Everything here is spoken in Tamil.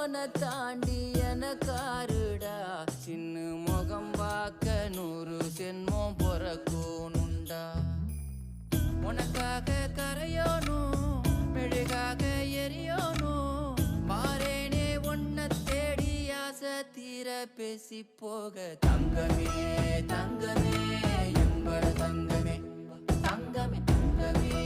உன தாண்டி எனக்காருடா சின்ன முகம் பார்க்க 100 ஜென்மம் பொறக்கணுண்டா உனக்காக கரையோனும் மெழுகாக எரியோனும் மாறேனே உன்னை தேடி ஆசை தீர பேசி போக தங்கமே தங்கமே என்பட தங்கமே தங்கமே தங்கமே